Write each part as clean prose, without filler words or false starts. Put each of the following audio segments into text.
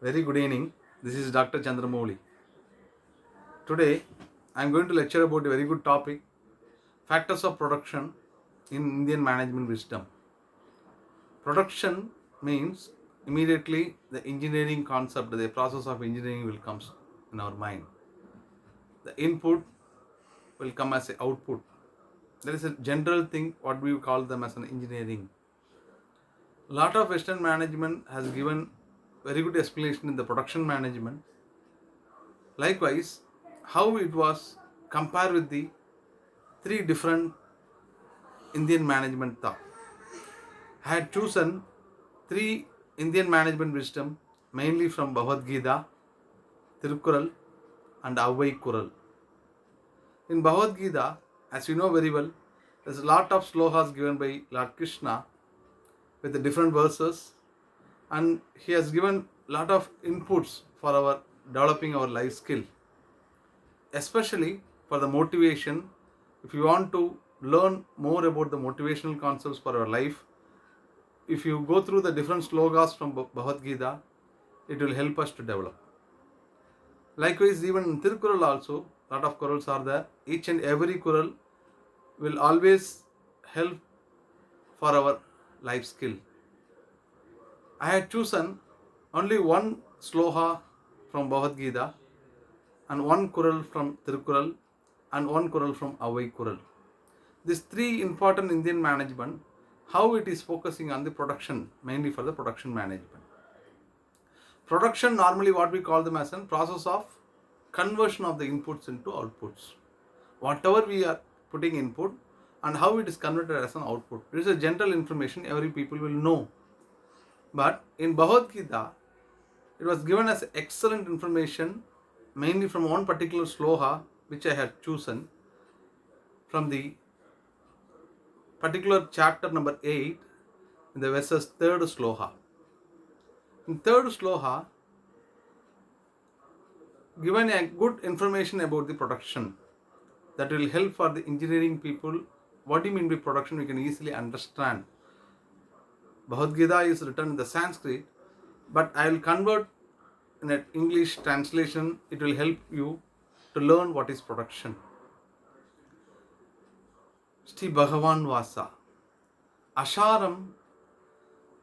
Very good evening. This is Dr. Chandramouli. Today, I am going to lecture about a very good topic, factors of production in Indian management wisdom. Production means immediately the engineering concept, the process of engineering will come in our mind. The input will come as an output. There is a general thing, what we call them as an engineering. A lot of Western management has given very good explanation in the production management. Likewise, how it was compared with the three different Indian management thought. I had chosen three Indian management wisdom mainly from Bhagavad Gita, Tirukkural and Avvai Kural. In Bhagavad Gita, as you know very well, there's a lot of slohas given by Lord Krishna with the different verses, and he has given a lot of inputs for our developing our life skill, especially for the motivation. If you want to learn more about the motivational concepts for our life, if you go through the different slogas from Bhagavad Gita, it will help us to develop. Likewise, even in Tirukkural also, lot of Kurals are there. Each and every Kural will always help for our life skill. I had chosen only one sloha from Bhagavad Gita and one Kural from Tirukkural and one Kural from Avvai Kural. These three important Indian management, how it is focusing on the production, mainly for the production management. Production, normally what we call them as a process of conversion of the inputs into outputs. Whatever we are putting input and how it is converted as an output. It is a general information every people will know. But in Bhagavad Gita, it was given as excellent information mainly from one particular sloha which I had chosen from the particular chapter number 8 in the verses 3rd sloha. In 3rd sloha, given a good information about the production that will help for the engineering people. What do you mean by production? We can easily understand. Bhagavad Gita is written in the Sanskrit, but I will convert in an English translation. It will help you to learn what is production. Shri Bhagavan Vasa Asharam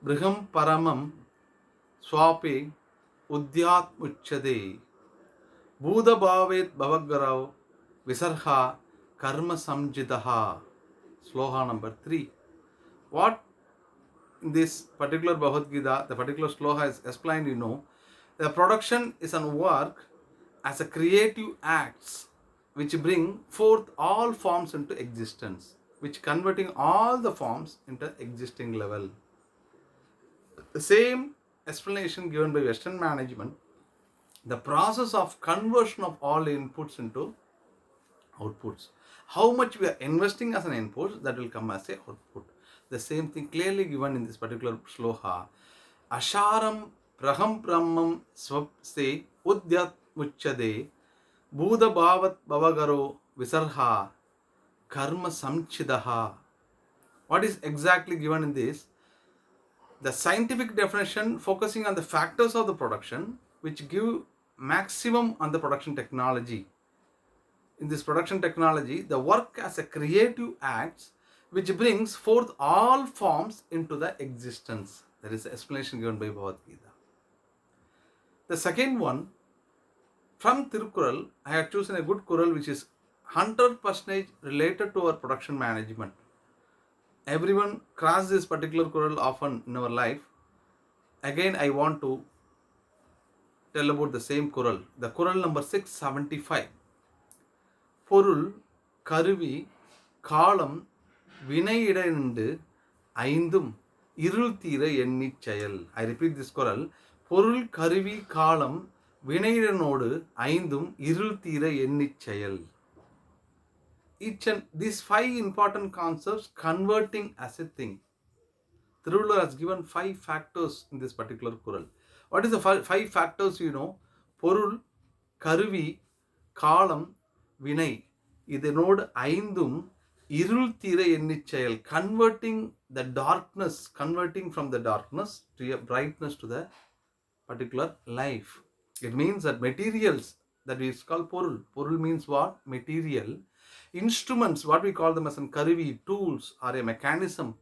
Briham Paramam Swape Udyat Uchade Buddha Bhavet Bhavagarao Visarha Karma Samjidaha. Sloha number 3. What in this particular Bhagavad Gita, the particular sloha is explained, the production is an work as a creative acts which bring forth all forms into existence, which converting all the forms into existing level. The same explanation given by Western management, the process of conversion of all inputs into outputs. How much we are investing as an input, that will come as a output. The same thing clearly given in this particular sloha. Asharam praham brahmam swapse udyat muchade Buddha bhavat bhavagaro visarha karma samchidaha. What is exactly given in this? The scientific definition focusing on the factors of the production which give maximum on the production technology. In this production technology, the work as a creative acts which brings forth all forms into the existence. There is an explanation given by Bhagavad Gita. The second one, from Tirukkural, I have chosen a good Kural which is 100% related to our production management. Everyone cross this particular Kural often in our life. Again, I want to tell about the same Kural. The Kural number 675. பொருள் கருவி காலம் வினையிடனின்று ஐந்தும் இருள் தீர எண்ணிச் செயல். I repeat this Kural. பொருள் கருவி காலம் வினையிடனோடு ஐந்தும் இருள் தீர எண்ணிச் செயல். Each and these 5 important concepts converting as a thing. Tiruvallur has given 5 factors in this particular Kural. What is the 5 factors? பொருள் கருவி காலம் வினை இதனோடு ஐந்தும் இருள் தீர எண்ணிச் செயல். Converting from the darkness to a brightness to the particular life. It means that materials that is called porul. Porul means what? Material. Instruments, what we call them as an karuvi, tools or a mechanism.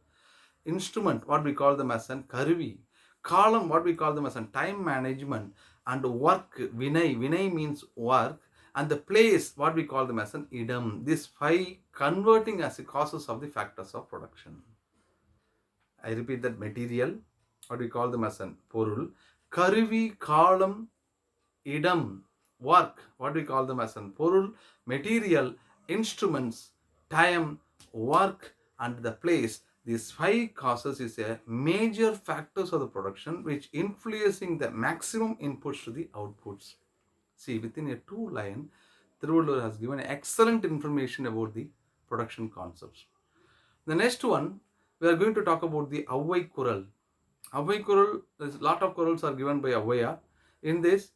Instrument, what we call them as an karuvi. Column, what we call them as an time management. And work, vinay. Vinay means work. And the place, what we call them as an idam. These five converting as the causes of the factors of production. I repeat that: material, what we call them as an porul, karuvi, column, idam, work, what we call them as an porul, material, instruments, time, work, and the place. These five causes is a major factors of the production which influencing the maximum inputs to the outputs. See, within a two line, Thiruvallur has given excellent information about the production concepts. The next one, we are going to talk about the Avvai Kural. Avvai Kural, there's a lot of Kurals are given by Avvaiya. In this,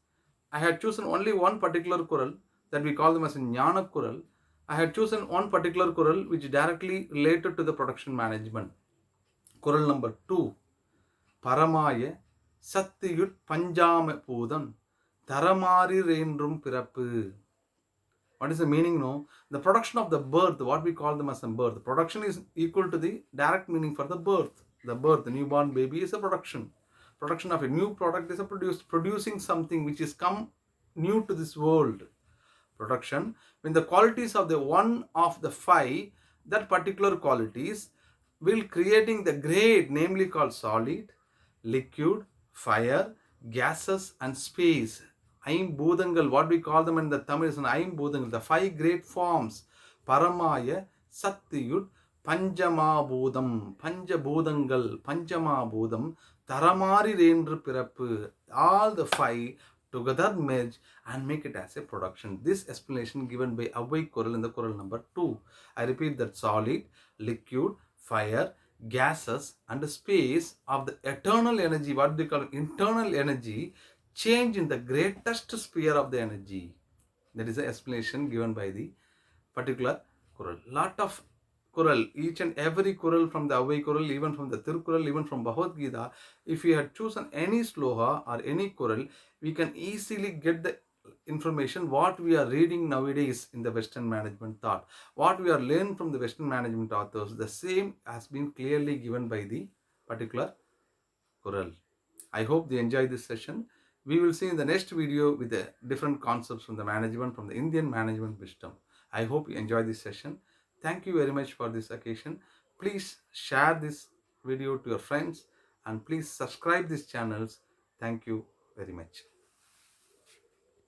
I had chosen only one particular Kural that we call them as a Jnana Kural. I had chosen one particular Kural which is directly related to the production management. Kural number 2. Paramaya Sattiyut Panjama Pudam Taramari Rendrum Pirappu. What is the meaning? No, the production of the birth, what we call them as a birth, production is equal to the direct meaning for the birth. The birth, the newborn baby is a production. Production of a new product is a producing something which is come new to this world. Production, when the qualities of the one of the five, that particular qualities will creating the grade, namely called solid, liquid, fire, gases and space. Aimboodangal, what we call them in the Tamil is an Aimboodangal, the five great forms. Paramaya, Sattiyut, Panjamabodam, Panjaboodangal, Panjamabodam, Taramari Rendru Pirappu. All the five together merge and make it as a production. This explanation given by Avvai Kural in the Kural number 2. I repeat that: solid, liquid, fire, gases and space of the eternal energy, what they call internal energy, change in the greatest sphere of the energy. That is the explanation given by the particular Kural. Lot of Kural, each and every Kural from the Avvai Kural, even from the Tirukural, even from Bhagavad Gita, if you had chosen any sloha or any Kural, we can easily get the information what we are reading nowadays in the Western management thought. What we are learning from the Western management authors, the same has been clearly given by the particular Kural. I hope they enjoy this session. We will see in the next video with the different concepts from the management, from the Indian management wisdom. I hope you enjoy this session. Thank you very much for this occasion. Please share this video to your friends and please subscribe these channels. Thank you very much.